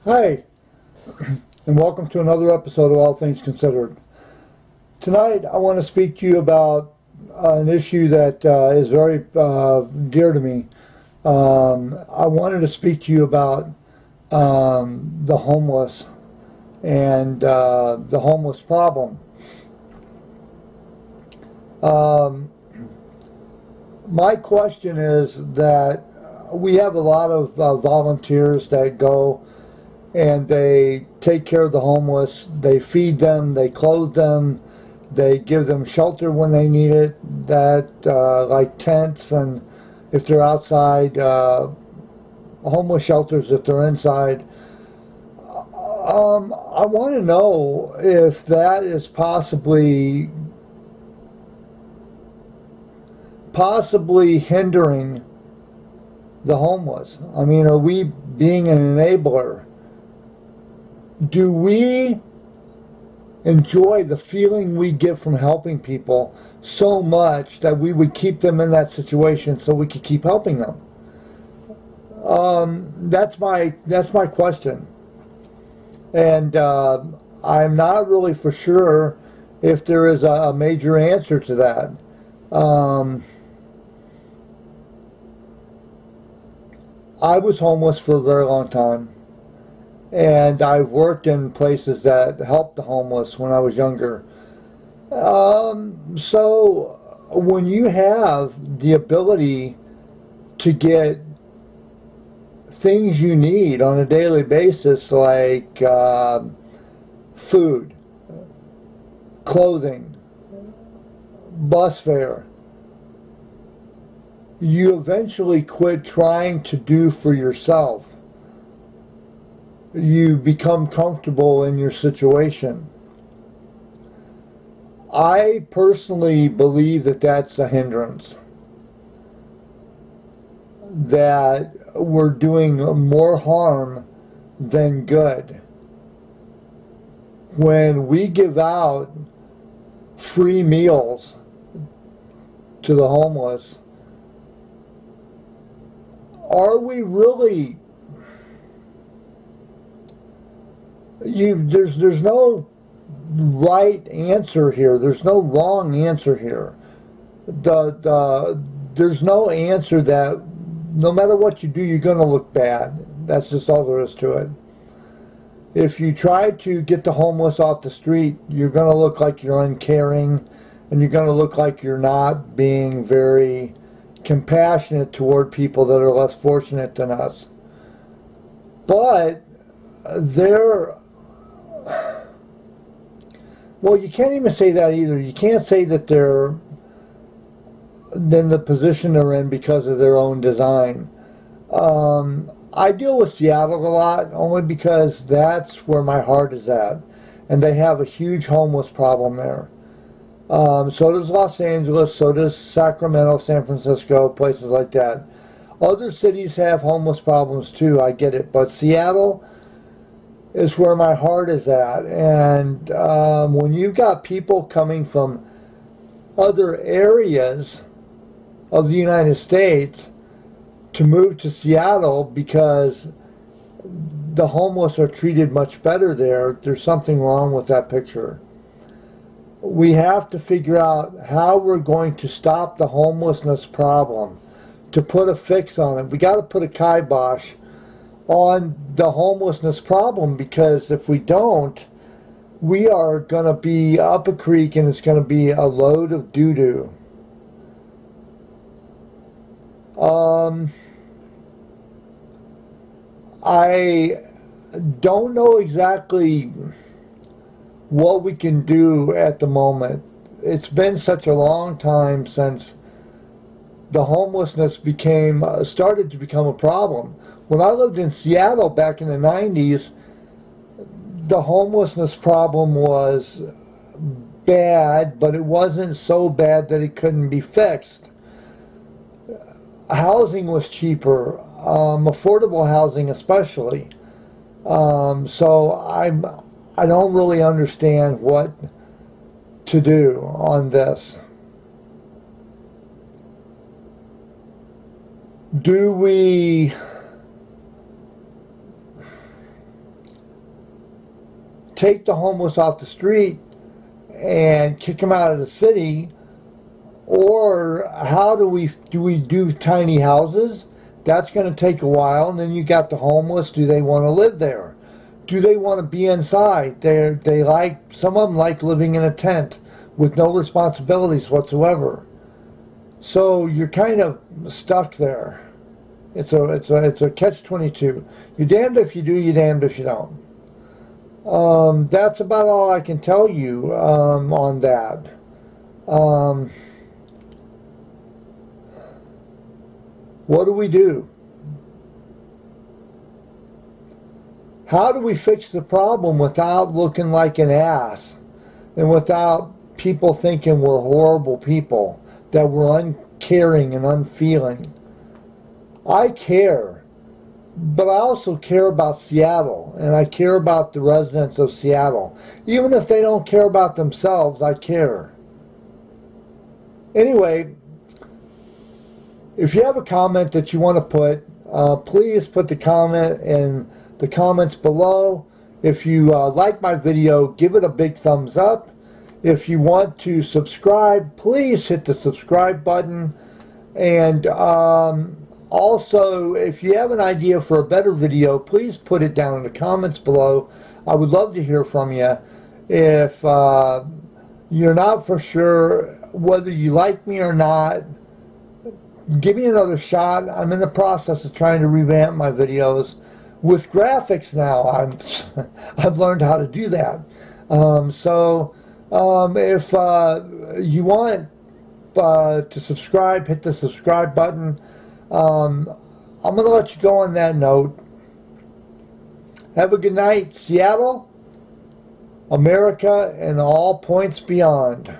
Hi, and welcome to another episode of All Things Considered. Tonight, I want to speak to you about an issue that is very dear to me. I wanted to speak to you about the homeless and the homeless problem. Um, my question is that we have a lot of volunteers that go and they take care of the homeless. They feed them, they clothe them, they give them shelter when they need it. That like tents, and if they're outside, homeless shelters if they're inside. I want to know if that is possibly hindering the homeless. I mean, are we being an enabler? Do we enjoy the feeling we get from helping people so much that we would keep them in that situation so we could keep helping them? That's my question, and I'm not really for sure if there is a major answer to that. Um, I was homeless for a very long time, and I've worked in places that helped the homeless when I was younger. So when you have the ability to get things you need on a daily basis, like food, clothing, bus fare, you eventually quit trying to do for yourself. You become comfortable in your situation. I personally believe that that's a hindrance, that we're doing more harm than good. When we give out free meals to the homeless, are we really there's no right answer here. There's no wrong answer here. There's no answer that no matter what you do, you're going to look bad. That's just all there is to it. If you try to get the homeless off the street, you're going to look like you're uncaring, and you're going to look like you're not being very compassionate toward people that are less fortunate than us. But they're well, you can't even say that either. You can't say that they're in the position they're in because of their own design. I deal with Seattle a lot only because that's where my heart is at, and they have a huge homeless problem there. So does Los Angeles, so does Sacramento, San Francisco, places like that. Other cities have homeless problems too, I get it, but Seattle is where my heart is at. And when you've got people coming from other areas of the United States to move to Seattle because the homeless are treated much better there, there's something wrong with that picture. We have to figure out how we're going to stop the homelessness problem, to put a fix on it. We got to put a kibosh on the homelessness problem, because if we don't, we are going to be up a creek and it's going to be a load of doo-doo. I don't know exactly what we can do at the moment. It's been such a long time since the homelessness started to become a problem. When I lived in Seattle back in the 90s, the homelessness problem was bad, but it wasn't so bad that it couldn't be fixed. Housing was cheaper, affordable housing especially. So I don't really understand what to do on this. Do we take the homeless off the street and kick them out of the city, or how do we do tiny houses? That's going to take a while. And then you got the homeless. Do they want to live there? Do they want to be inside? They like, some of them like living in a tent with no responsibilities whatsoever. So you're kind of stuck there. It's a catch-22. You're damned if you do, you're damned if you don't. That's about all I can tell you on that. What do we do? How do we fix the problem without looking like an ass and without people thinking we're horrible people, that we're uncaring and unfeeling? I care, but I also care about Seattle, and I care about the residents of Seattle. Even if they don't care about themselves, I care. Anyway, if you have a comment that you want to put, please put the comment in the comments below. If you like my video, give it a big thumbs up. If you want to subscribe, please hit the subscribe button. And also, if you have an idea for a better video, please put it down in the comments below. I would love to hear from you. If you're not for sure whether you like me or not, give me another shot. I'm in the process of trying to revamp my videos with graphics now. I've learned how to do that. If you want to subscribe, hit the subscribe button. I'm going to let you go on that note. Have a good night, Seattle, America, and all points beyond.